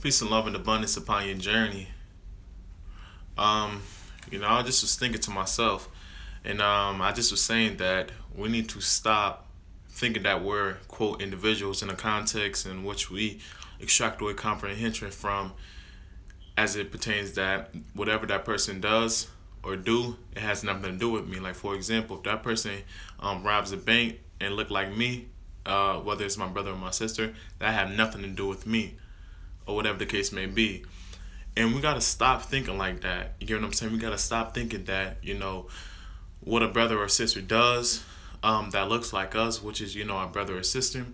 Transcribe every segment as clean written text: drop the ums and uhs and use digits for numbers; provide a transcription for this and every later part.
Peace and love and abundance upon your journey. Um, I just was thinking to myself, and I just was saying that we need to stop thinking that we're quote individuals in a context in which we extract away comprehension from, as it pertains that whatever that person does or do, it has nothing to do with me. Like for example, if that person robs a bank and look like me, whether it's my brother or my sister, that have nothing to do with me or whatever the case may be. And we gotta stop thinking like that. You get what I'm saying? We gotta stop thinking that, what a brother or sister does, that looks like us, which is, our brother or sister,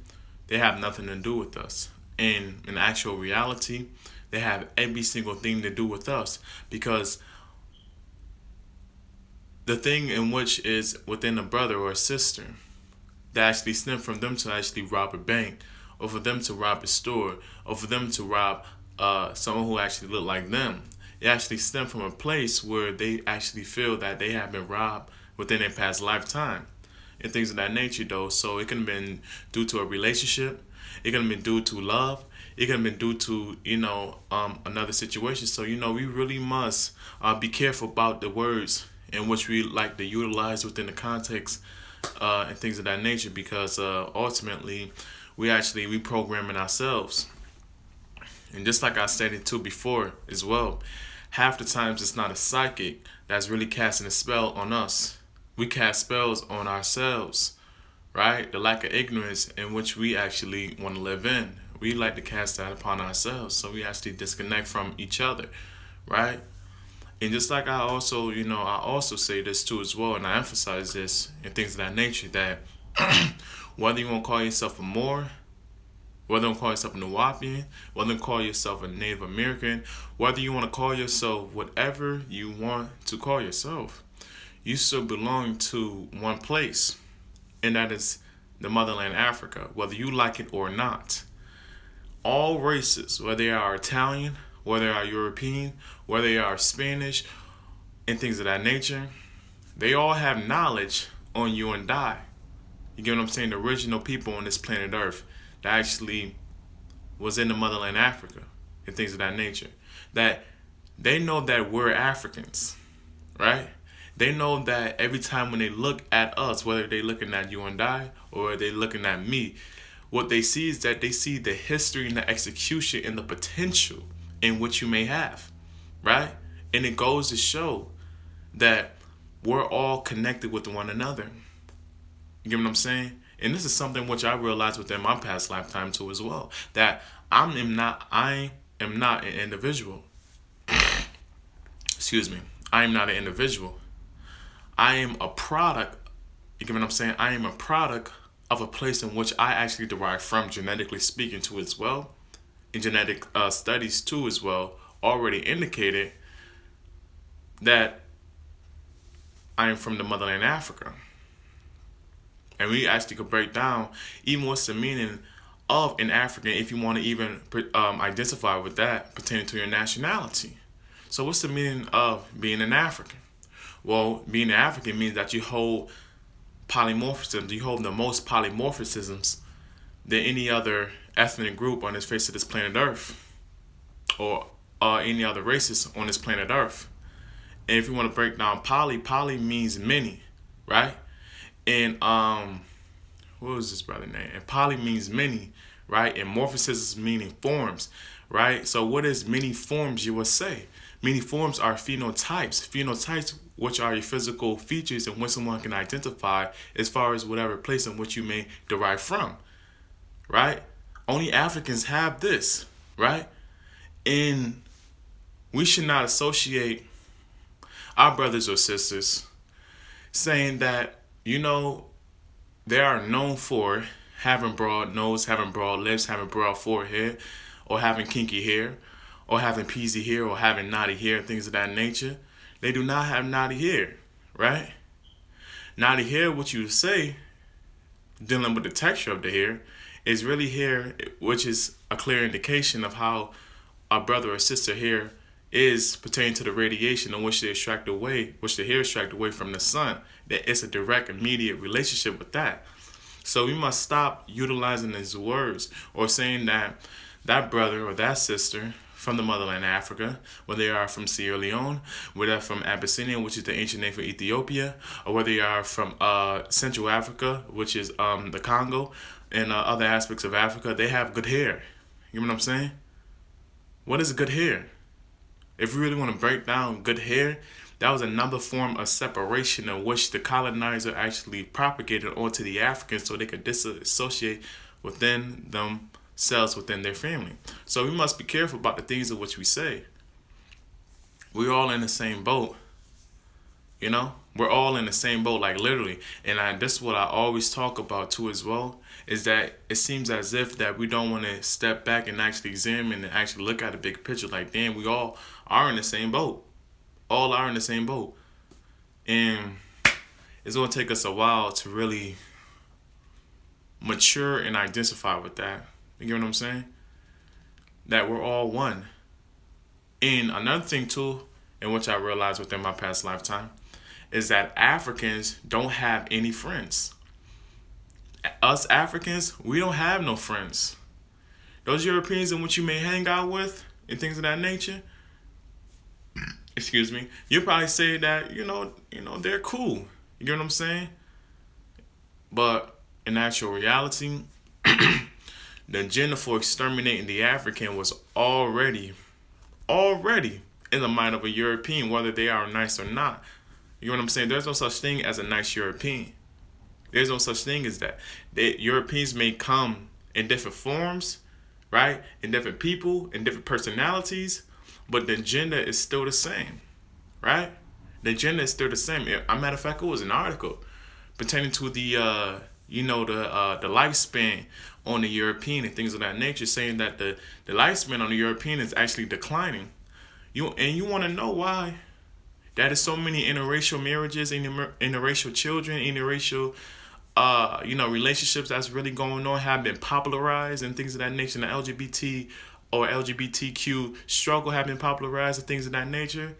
they have nothing to do with us. And in actual reality, they have every single thing to do with us. Because the thing in which is within a brother or a sister that actually stem from them to actually rob a bank, or for them to rob a store, or for them to rob someone who actually look like them. It actually stem from a place where they actually feel that they have been robbed within their past lifetime and things of that nature though. So it can have been due to a relationship, it can have been due to love, it can have been due to, another situation. So, we really must be careful about the words in which we like to utilize within the context and things of that nature, because ultimately we programming ourselves. And just like I stated too before as well, half the times it's not a psychic that's really casting a spell on us. We cast spells on ourselves, right? The lack of ignorance in which we actually want to live in. We like to cast that upon ourselves. So we actually disconnect from each other, right? And just like I also say this too as well, and I emphasize this and things of that nature, that whether you want to call yourself a Moor, whether you want to call yourself a Nuwapian, whether you call yourself a Native American, whether you want to call yourself whatever you want to call yourself, you still belong to one place, and that is the motherland Africa, whether you like it or not. All races, whether they are Italian, whether they are European, whether they are Spanish, and things of that nature, they all have knowledge on you and I. You get what I'm saying? The original people on this planet Earth that actually was in the motherland Africa and things of that nature. That they know that we're Africans, right? They know that every time when they look at us, whether they're looking at you and I or they're looking at me, what they see is that they see the history and the execution and the potential in which you may have, right? And it goes to show that we're all connected with one another. You get what I'm saying? And this is something which I realized within my past lifetime too as well. That I am not an individual. Excuse me. I am not an individual. I am a product. You get what I'm saying? I am a product of a place in which I actually derive from, genetically speaking, too as well. And genetic studies too as well already indicated that I am from the motherland Africa. And we actually could break down even what's the meaning of an African, if you want to even identify with that pertaining to your nationality. So what's the meaning of being an African? Well, being an African means that you hold polymorphisms. You hold the most polymorphisms than any other ethnic group on the face of this planet Earth, or any other races on this planet Earth. And if you want to break down poly means many, right? And what was this brother name? And poly means many, right? And morphosis meaning forms, right? So what is many forms, you would say? Many forms are phenotypes. Phenotypes, which are your physical features in which someone can identify as far as whatever place in which you may derive from, right? Only Africans have this, right? And we should not associate our brothers or sisters saying that, they are known for having broad nose, having broad lips, having broad forehead, or having kinky hair, or having peasy hair, or having knotty hair, things of that nature. They do not have knotty hair, right? Knotty hair, what you say, dealing with the texture of the hair, is really hair, which is a clear indication of how a brother or sister hair is pertaining to the radiation in which which the hair extract away from the sun. That it's a direct, immediate relationship with that. So we must stop utilizing these words or saying that that brother or that sister from the motherland Africa, whether they are from Sierra Leone, whether they're from Abyssinia, which is the ancient name for Ethiopia, or whether they are from Central Africa, which is the Congo, and other aspects of Africa, they have good hair. You know what I'm saying? What is good hair? If we really want to break down good hair, that was another form of separation in which the colonizer actually propagated onto the Africans so they could disassociate within themselves, within their family. So we must be careful about the things of which we say. We're all in the same boat. You know, we're all in the same boat, like literally. And this is what I always talk about too, as well, is that it seems as if that we don't want to step back and actually examine and actually look at the big picture. Like, damn, we all are in the same boat. All are in the same boat, and it's gonna take us a while to really mature and identify with that. You get what I'm saying? That we're all one. And another thing too, in which I realized within my past lifetime, is that Africans don't have any friends. Us Africans, we don't have no friends. Those Europeans in which you may hang out with and things of that nature, excuse me, you probably say that, they're cool. You get what I'm saying? But in actual reality, the agenda for exterminating the African was already in the mind of a European, whether they are nice or not. You know what I'm saying? There's no such thing as a nice European. There's no such thing as that. Europeans may come in different forms, right? In different people, in different personalities, but the agenda is still the same, right? The agenda is still the same. As a matter of fact, it was an article pertaining to the lifespan on the European and things of that nature, saying that the lifespan on the European is actually declining. You want to know why? That is so many interracial marriages, interracial children, interracial relationships that's really going on have been popularized and things of that nature. The LGBT or LGBTQ struggle have been popularized and things of that nature,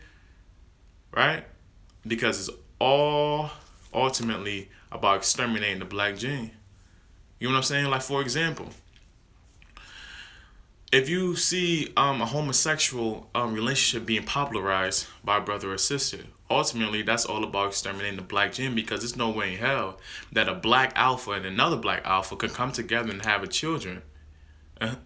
right? Because it's all ultimately about exterminating the black gene. You know what I'm saying? Like, for example, if you see a homosexual relationship being popularized by a brother or sister, ultimately that's all about exterminating the black gene, because there's no way in hell that a black alpha and another black alpha can come together and have a children.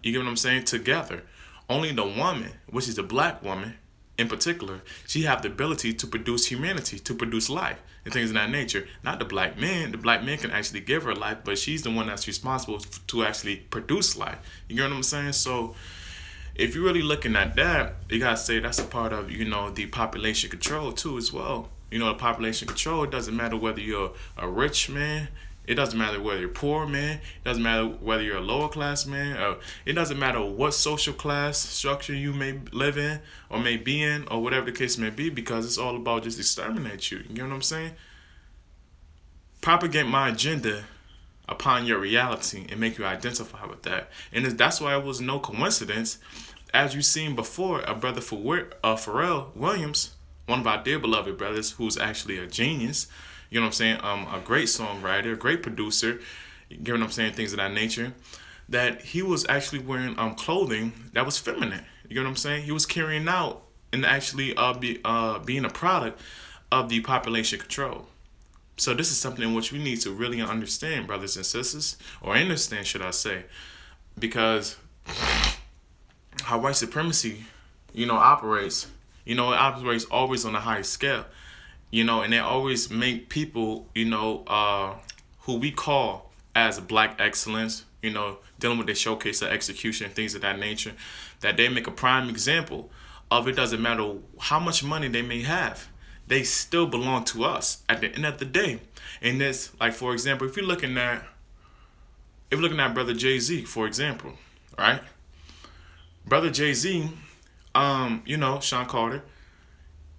You get what I'm saying? Together. Only the woman, which is the black woman in particular, she have the ability to produce humanity, to produce life and things of that nature. Not the black man. The black man can actually give her life, but she's the one that's responsible to actually produce life. You get what I'm saying? So if you're really looking at that, you gotta say that's a part of, the population control too as well. The population control, it doesn't matter whether you're a rich man. It doesn't matter whether you're poor, man. It doesn't matter whether you're a lower class man. It doesn't matter what social class structure you may live in or may be in or whatever the case may be, because it's all about just exterminate you. You get what I'm saying? Propagate my agenda upon your reality and make you identify with that. And that's why it was no coincidence, as you've seen before, a brother Pharrell Williams, one of our dear beloved brothers, who's actually a genius. You know what I'm saying? A great songwriter, a great producer, you get what I'm saying, things of that nature, that he was actually wearing clothing that was feminine. You get what I'm saying? He was carrying out and actually being a product of the population control. So this is something in which we need to really understand, brothers and sisters, or understand, should I say, because how white supremacy, operates, it operates always on a high scale. And they always make people, who we call as black excellence, dealing with the showcase of execution and things of that nature, that they make a prime example of. It doesn't matter how much money they may have. They still belong to us at the end of the day. And this, like, for example, if you're looking at Brother Jay-Z, for example, right? Brother Jay-Z, Sean Carter,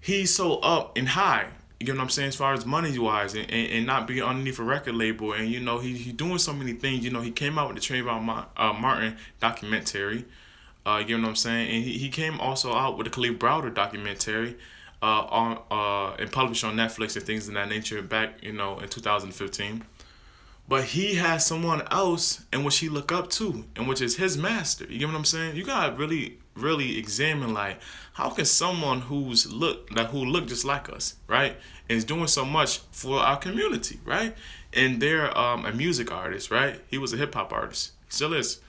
he's so up and high. You know what I'm saying? As far as money-wise and not being underneath a record label. And, he doing so many things. He came out with the Trayvon Martin documentary. You know what I'm saying? And he came also out with the Khalif Browder documentary and published on Netflix and things of that nature back, in 2015. But he has someone else in which he look up to, and which is his master. You get what I'm saying? You gotta really, really examine like how can someone who look just like us, right, and is doing so much for our community, right? And they're a music artist, right? He was a hip hop artist, still is.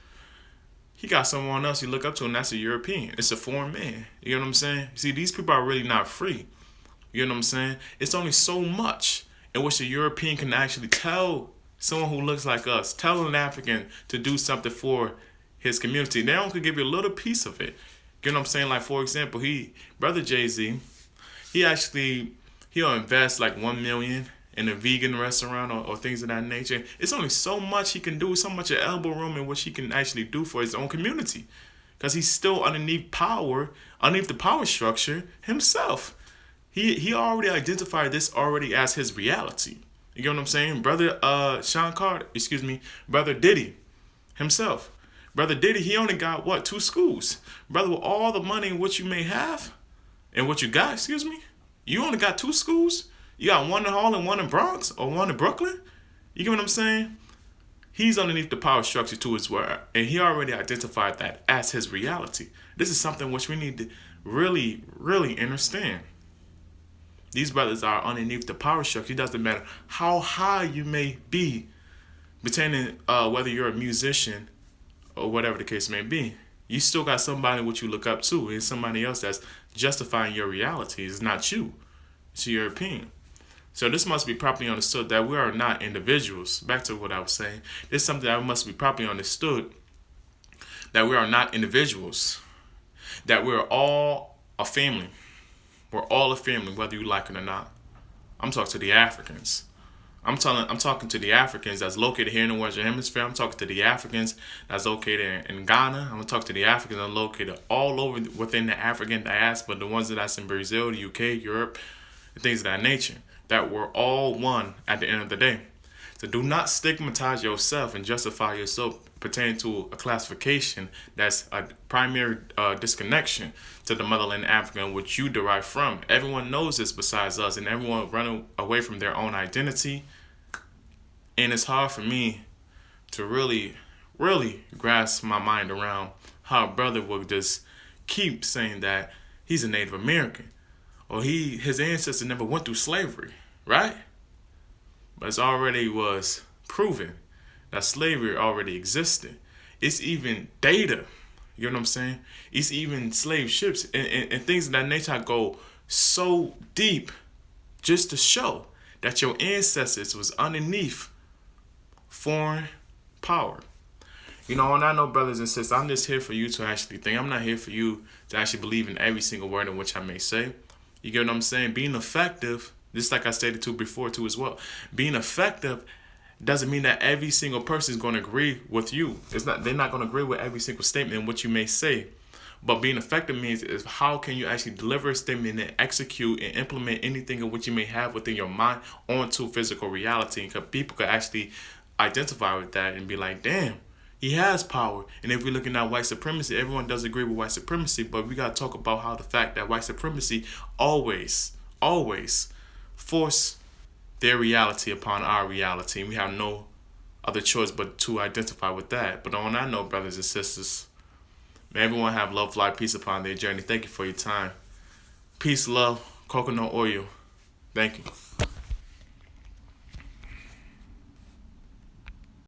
He got someone else you look up to, and that's a European. It's a foreign man. You know what I'm saying? See, these people are really not free. You know what I'm saying? It's only so much in which a European can actually tell someone who looks like us, tell an African to do something for his community. They only could give you a little piece of it. You know what I'm saying? Like, for example, brother Jay-Z, he'll invest like 1 million in a vegan restaurant or things of that nature. It's only so much he can do, so much of elbow room in which he can actually do for his own community. Because he's still underneath the power structure himself. He already identified this already as his reality. You get what I'm saying? Brother Brother Diddy himself. Brother Diddy, he only got what, 2 schools? Brother, with all the money in what you may have and what you got, you only got 2 schools? You got one in Harlem, one in Bronx, or one in Brooklyn? You get what I'm saying? He's underneath the power structure to his word, and he already identified that as his reality. This is something which we need to really, really understand. These brothers are underneath the power structure. It doesn't matter how high you may be, pertaining whether you're a musician or whatever the case may be. You still got somebody which you look up to, and somebody else that's justifying your reality. It's not you. It's your opinion. So this must be properly understood that we are not individuals. Back to what I was saying. This is something that must be properly understood, that we are not individuals. That we're all a family. We're all a family, whether you like it or not. I'm talking to the Africans. I'm talking to the Africans that's located here in the Western Hemisphere. I'm talking to the Africans that's located in Ghana. I'm gonna talk to the Africans that are located all over within the African diaspora, the ones that's in Brazil, the UK, Europe, and things of that nature. That we're all one at the end of the day. So do not stigmatize yourself and justify yourself pertaining to a classification that's a primary disconnection to the motherland African, which you derive from. Everyone knows this besides us, and everyone running away from their own identity. And it's hard for me to really, really grasp my mind around how a brother will just keep saying that he's a Native American, or his ancestors never went through slavery, right? But it's already was proven that slavery already existed. It's even data. You know what I'm saying? It's even slave ships and things of that nature go so deep just to show that your ancestors was underneath foreign power. You know, and I know, brothers and sisters, I'm just here for you to actually think. I'm not here for you to actually believe in every single word in which I may say. You get what I'm saying? Being effective, just like I stated before as well, being effective doesn't mean that every single person is going to agree with you. They're not going to agree with every single statement in what you may say. But being effective means is how can you actually deliver a statement and execute and implement anything in which you may have within your mind onto physical reality. Because people could actually identify with that and be like, damn, he has power. And if we're looking at white supremacy, everyone does agree with white supremacy, but we got to talk about how the fact that white supremacy always force their reality upon our reality. And we have no other choice but to identify with that. But on that note, brothers and sisters, may everyone have love, light, peace upon their journey. Thank you for your time. Peace, love, coconut oil. Thank you.